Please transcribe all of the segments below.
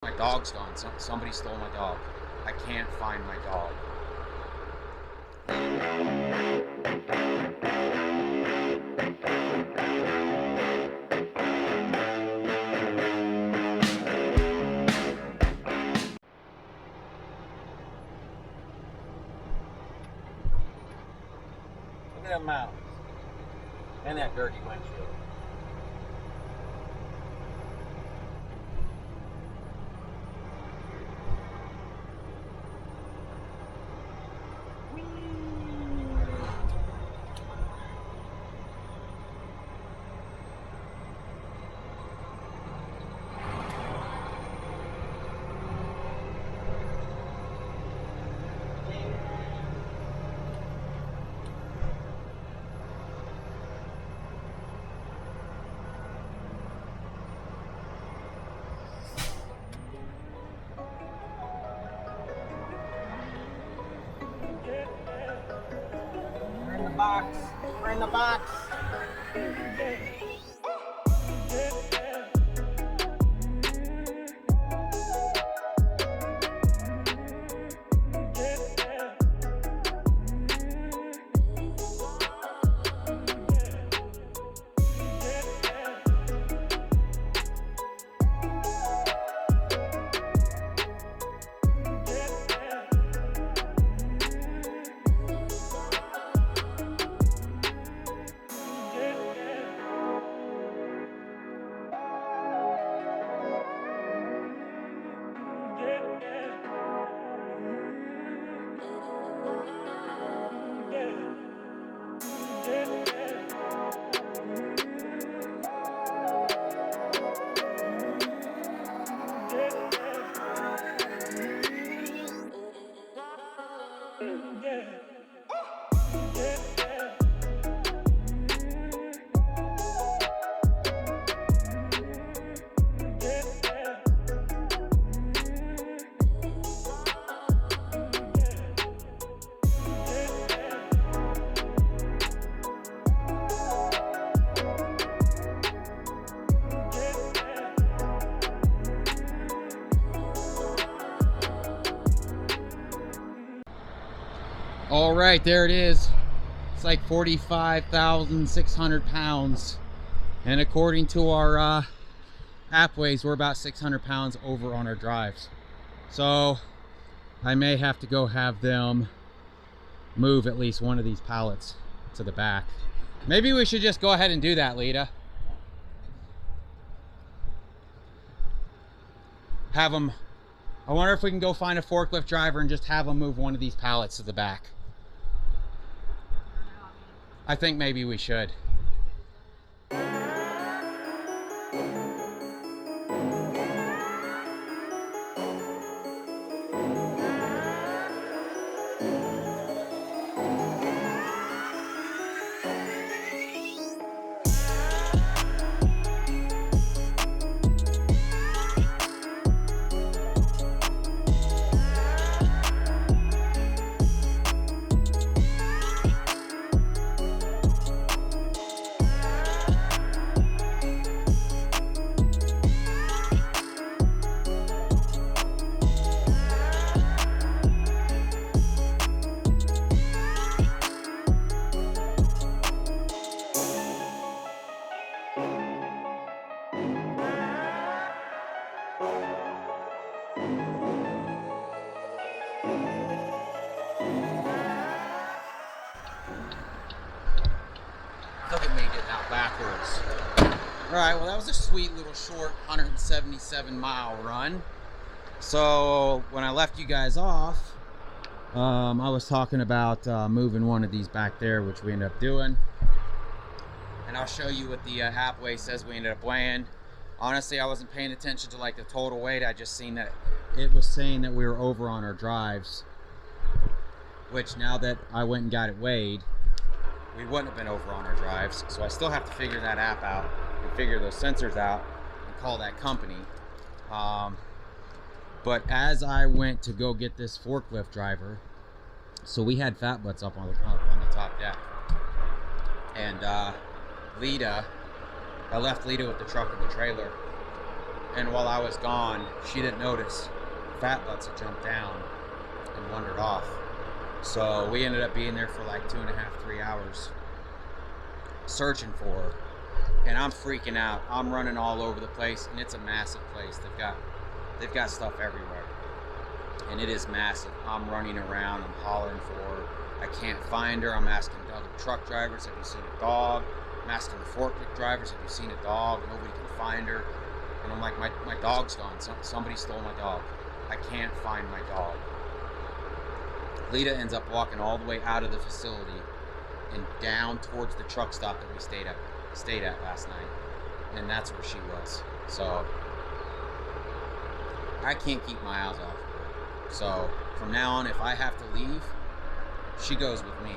My dog's gone. Somebody stole my dog. I can't find my dog. Look at that mouse. And that dirty windshield. We're in the box. We're in the box. All right, there it is. It's like 45,600 pounds. And according to our app weighs, we're about 600 pounds over on our drives. So I may have to go have them move at least one of these pallets to the back. Maybe we should just go ahead and do that, Lita. Have them, I wonder if we can go find a forklift driver and just have them move one of these pallets to the back. I think maybe we should. Look at me getting out backwards. All right, well that was a sweet little short 177-mile run. So when I left you guys off, I was talking about moving one of these back there, which we ended up doing. And I'll show you what the app weigh says we ended up weighing. Honestly, I wasn't paying attention to like the total weight. I just seen that it was saying that we were over on our drives, which now that I went and got it weighed, we wouldn't have been over on our drives. So I still have to figure that app out and figure those sensors out and call that company. But as I went to go get this forklift driver, so we had fat butts up on the top deck, and Lita, I left Lita with the truck and the trailer, And while I was gone, she didn't notice. Fat Butts had jumped down and wandered off. So we ended up being there for like 2.5, 3 hours searching for her. And I'm freaking out. I'm running all over the place, and it's a massive place. They've got stuff everywhere, and it is massive. I'm running around. I'm hollering for her. I can't find her. I'm asking the other truck drivers, have you seen a dog? I'm asking the forklift drivers, have you seen a dog? Nobody can find her. And I'm like, my dog's gone. Somebody stole my dog. I can't find my dog. Lita ends up walking all the way out of the facility and down towards the truck stop that we stayed at last night, and that's where she was. So I can't keep my eyes off of her. So from now on, if I have to leave, she goes with me.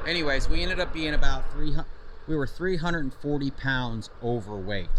Anyways, we ended up being about 340 pounds overweight.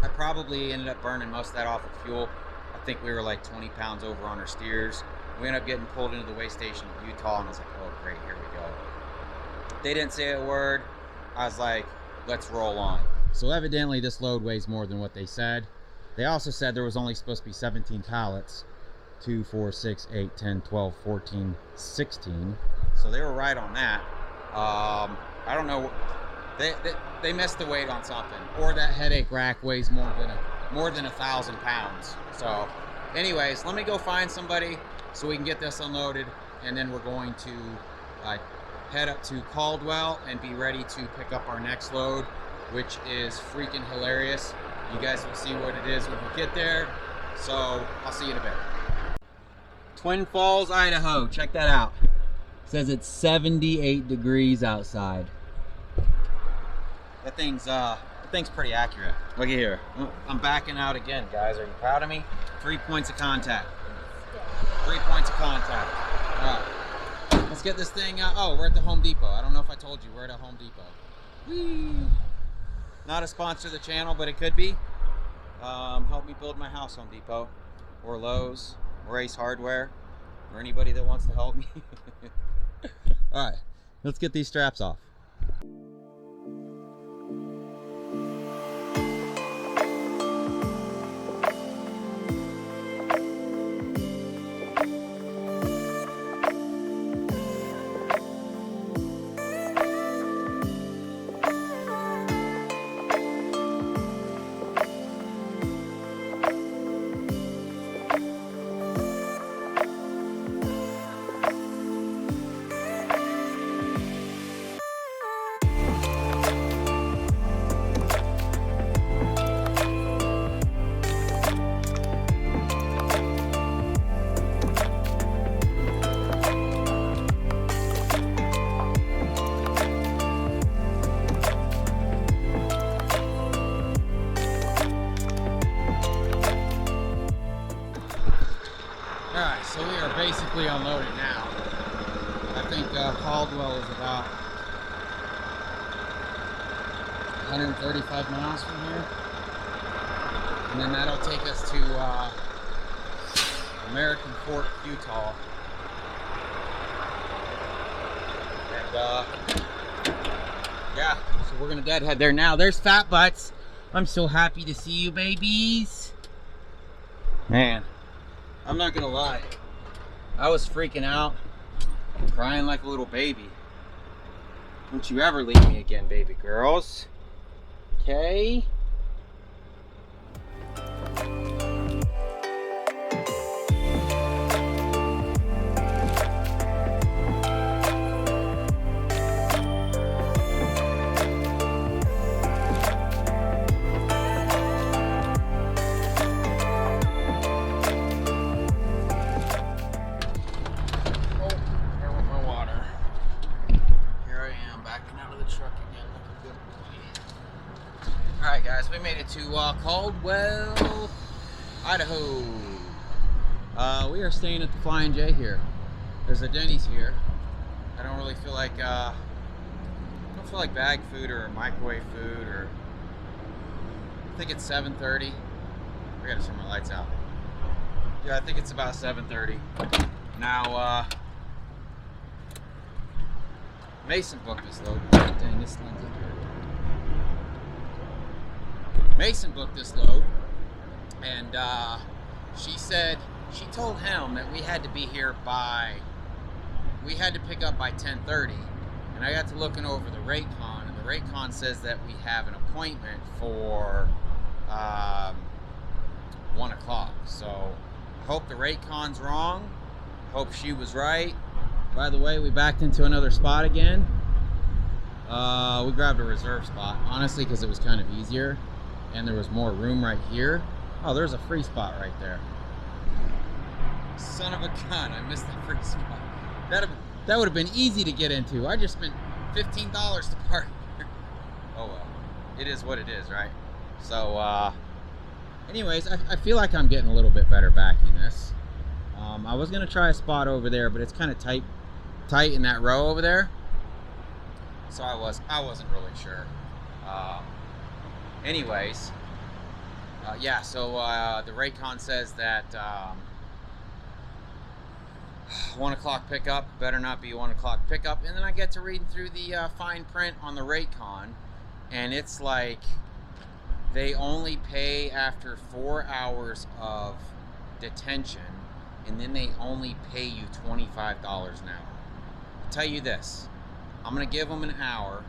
I probably ended up burning most of that off of fuel. I think we were like 20 pounds over on our steers. We ended up getting pulled into the weigh station in Utah, and I was like, oh great, here we go. They didn't say a word. I was like, let's roll on. So evidently this load weighs more than what they said. They also said there was only supposed to be 17 pallets. 2, 4, 6, 8, 10, 12, 14, 16. So they were right on that. I don't know. They missed the weight on something, or that headache rack weighs more than 1,000 pounds. So anyways, let me go find somebody so we can get this unloaded, and then we're going to head up to Caldwell and be ready to pick up our next load, which is freaking hilarious. You guys will see what it is when we get there. So I'll see you in a bit. Twin Falls, Idaho. Check that out. It says it's 78 degrees outside. That thing's pretty accurate. Look at here. I'm backing out again, guys. Are you proud of me? 3 points of contact. 3 points of contact. All right. Let's get this thing out. Oh, we're at the Home Depot. I don't know if I told you, we're at a Home Depot. Whee! Not a sponsor of the channel, but it could be. Help me build my house, Home Depot. Or Lowe's. Or Ace Hardware. Or anybody that wants to help me. All right. Let's get these straps off. Alright, so we are basically unloaded now. I think Caldwell is about 135 miles from here. And then that'll take us to American Fork, Utah. And yeah, so we're gonna deadhead there now. There's Fat Butts. I'm so happy to see you, babies. Man, I'm not gonna lie, I was freaking out, crying like a little baby. Don't you ever leave me again, baby girls. Okay? Alright guys, we made it to Caldwell, Idaho. We are staying at the Flying J here. There's a Denny's here. I don't really feel like bag food or microwave food, or I think it's 7:30. I gotta turn my lights out. Yeah, I think it's about 7:30. Now Mason booked this load. Dang, this lens in here. Mason booked this load, and she said, she told him that we had to be here by, we had to pick up by 10:30, and I got to looking over the Raycon, and the Raycon says that we have an appointment for 1 o'clock. So I hope the Raycon's wrong. Hope she was right. By the way, we backed into another spot again. We grabbed a reserve spot, honestly, because it was kind of easier and there was more room right here. Oh, there's a free spot right there. Son of a gun, I missed the free spot. That would have been easy to get into. I just spent $15 to park here. Oh well, it is what it is, right? So anyways, I feel like I'm getting a little bit better backing this. I was gonna try a spot over there, but it's kind of tight in that row over there. So I wasn't really sure. Anyways, yeah. So the Raycon says that 1 o'clock pickup better not be 1 o'clock pickup, and then I get to reading through the fine print on the Raycon, and it's like they only pay after 4 hours of detention, and then they only pay you $25 an hour. I'll tell you this, I'm gonna give them an hour,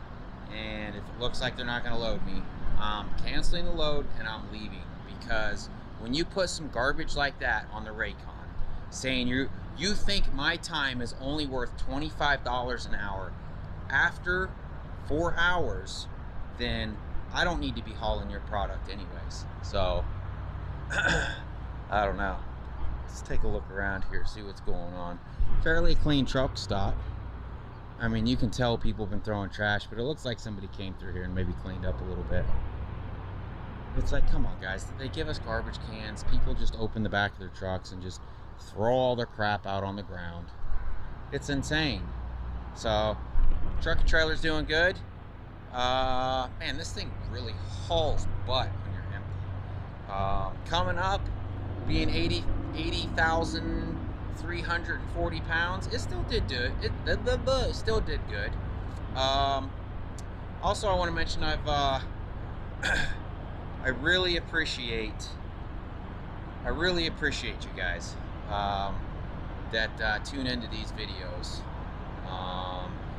and if it looks like they're not gonna load me, I'm canceling the load and I'm leaving, because when you put some garbage like that on the Raycon, saying you think my time is only worth $25 an hour after 4 hours, then I don't need to be hauling your product anyways. So I don't know. Let's take a look around here, see what's going on. Fairly clean truck stop. I mean, you can tell people have been throwing trash, but it looks like somebody came through here and maybe cleaned up a little bit. It's like, come on guys, they give us garbage cans. People just open the back of their trucks and just throw all their crap out on the ground. It's insane. So truck and trailer's doing good. Man, this thing really hauls butt when you're empty. Coming up, being 80,340 pounds, it still did good. It still did good. Also, I want to mention I really appreciate you guys that tune into these videos.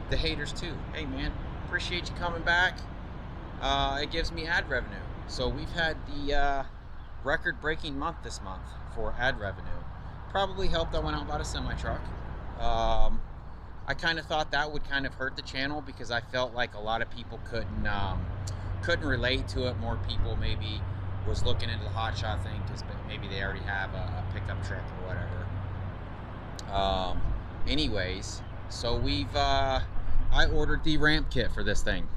The haters too. Hey man, appreciate you coming back. It gives me ad revenue. So we've had the record-breaking month this month for ad revenue. Probably helped I went out and bought a semi-truck. I kind of thought that would kind of hurt the channel, because I felt like a lot of people couldn't relate to it. More people maybe was looking into the hotshot thing because maybe they already have a pickup truck or whatever. Anyways, so I ordered the ramp kit for this thing.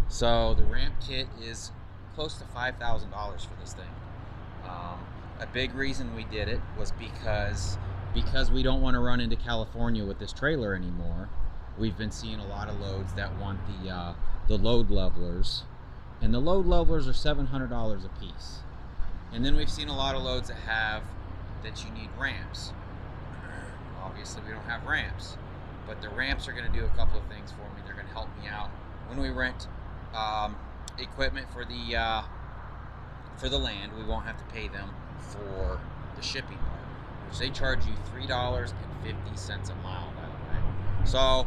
So the ramp kit is close to $5,000 for this thing. A big reason we did it was because we don't want to run into California with this trailer anymore. We've been seeing a lot of loads that want the load levelers, and the load levelers are $700 a piece. And then we've seen a lot of loads that you need ramps. Obviously we don't have ramps, but the ramps are going to do a couple of things for me. They're going to help me out when we rent equipment for the land. We won't have to pay them for the shipping part, which they charge you $3.50 a mile, by the way. So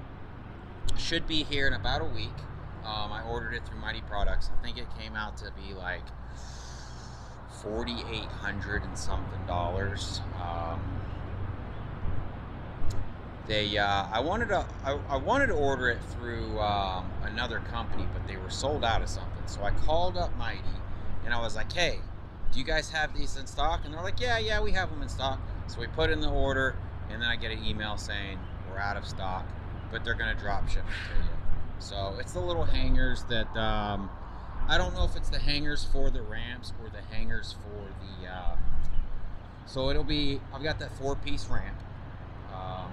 should be here in about a week. I ordered it through Mighty Products. I think it came out to be like $4,800 and something. I wanted to order it through another company, but they were sold out of something. So I called up Mighty and I was like, hey, do you guys have these in stock? And they're like, yeah, we have them in stock. So we put in the order, and then I get an email saying we're out of stock, but they're gonna drop ship it to you. So it's the little hangers that I don't know if it's the hangers for the ramps or the hangers for the so it'll be, I've got that 4-piece ramp. I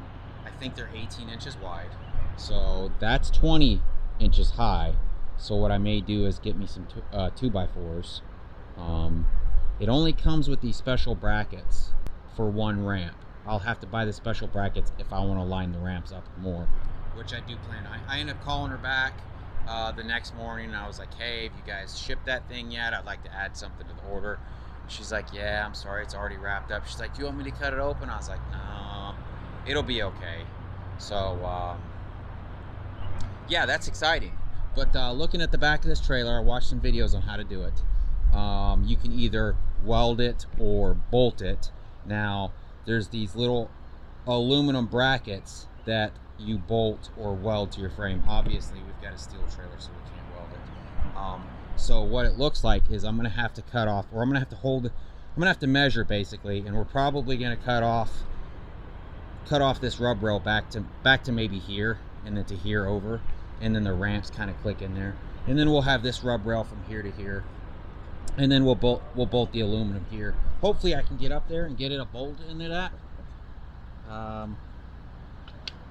think they're 18 inches wide, so that's 20 inches high. So what I may do is get me some 2x4s. It only comes with these special brackets for one ramp. I'll have to buy the special brackets if I want to line the ramps up more, which I do plan. I end up calling her back, the next morning, and I was like, hey, have you guys shipped that thing yet? I'd like to add something to the order. She's like, yeah, I'm sorry, it's already wrapped up. She's like, do you want me to cut it open? I was like, no, it'll be okay. So yeah, that's exciting. But looking at the back of this trailer, I watched some videos on how to do it. You can either weld it or bolt it. Now, there's these little aluminum brackets that you bolt or weld to your frame. Obviously, we've got a steel trailer, so we can't weld it. So what it looks like is I'm gonna have to cut off, or I'm gonna have to hold, I'm gonna have to measure basically, and we're probably gonna cut off this rub rail back to maybe here, and then to here over, and then the ramps kind of click in there, and then we'll have this rub rail from here to here, and then we'll bolt the aluminum here. Hopefully I can get up there and get it a bolt into that.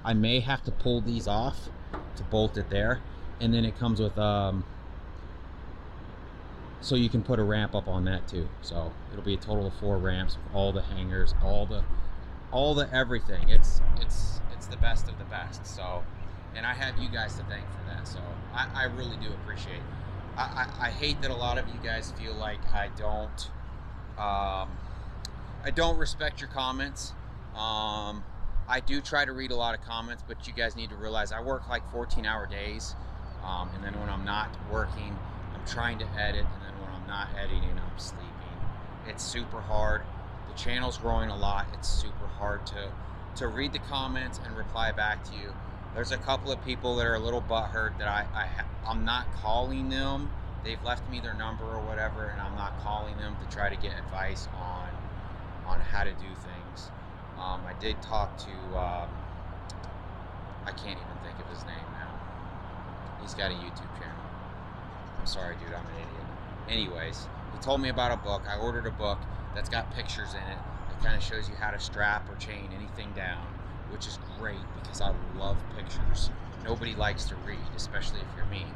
I may have to pull these off to bolt it there, and then it comes with so you can put a ramp up on that too. So it'll be a total of 4 ramps, all the hangers, all the everything. It's the best of the best. So, and I have you guys to thank for that. So I really do appreciate it. I hate that a lot of you guys feel like I don't respect your comments. I do try to read a lot of comments, but you guys need to realize I work like 14-hour days, and then when I'm not working, I'm trying to edit, and then when I'm not editing, I'm sleeping. It's super hard. The channel's growing a lot. It's super hard to read the comments and reply back to you. There's a couple of people that are a little butthurt that I'm not calling them. They've left me their number or whatever, and I'm not calling them to try to get advice on how to do things. I did talk to, I can't even think of his name now. He's got a YouTube channel. I'm sorry, dude, I'm an idiot. Anyways, he told me about a book. I ordered a book that's got pictures in it. It kind of shows you how to strap or chain anything down, which is great because I love pictures. Nobody likes to read, especially if you're me.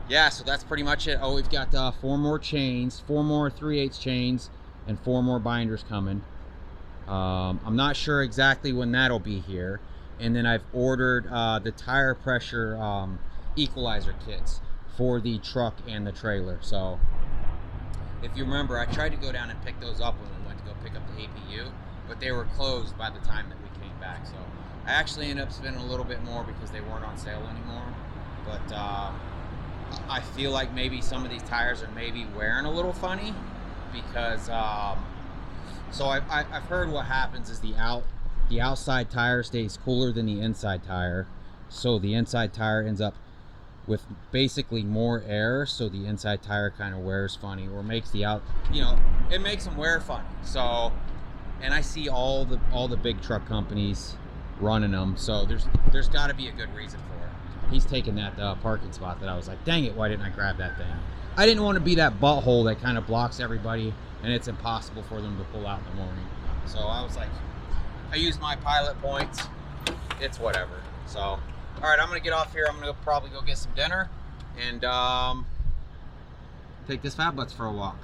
Yeah, so that's pretty much it. Oh, we've got 4 more chains, 4 more 3/8 chains, and 4 more binders coming. I'm not sure exactly when that'll be here. And then I've ordered the tire pressure equalizer kits for the truck and the trailer. So if you remember, I tried to go down and pick those up when we went to go pick up the APU, but they were closed by the time that we came back. So I actually ended up spending a little bit more because they weren't on sale anymore. But I feel like maybe some of these tires are maybe wearing a little funny because so I've heard what happens is the outside tire stays cooler than the inside tire, so the inside tire ends up with basically more air, so the inside tire kind of wears funny, or makes the it makes them wear funny. So, and I see all the big truck companies running them, so there's got to be a good reason for it. He's taking that parking spot that I was like, dang it, why didn't I grab that thing? I didn't want to be that butthole that kind of blocks everybody and it's impossible for them to pull out in the morning. So I was like, I used my pilot points. It's whatever. So, all right, I'm gonna get off here. I'm gonna probably go get some dinner and take this Fat Butts for a walk.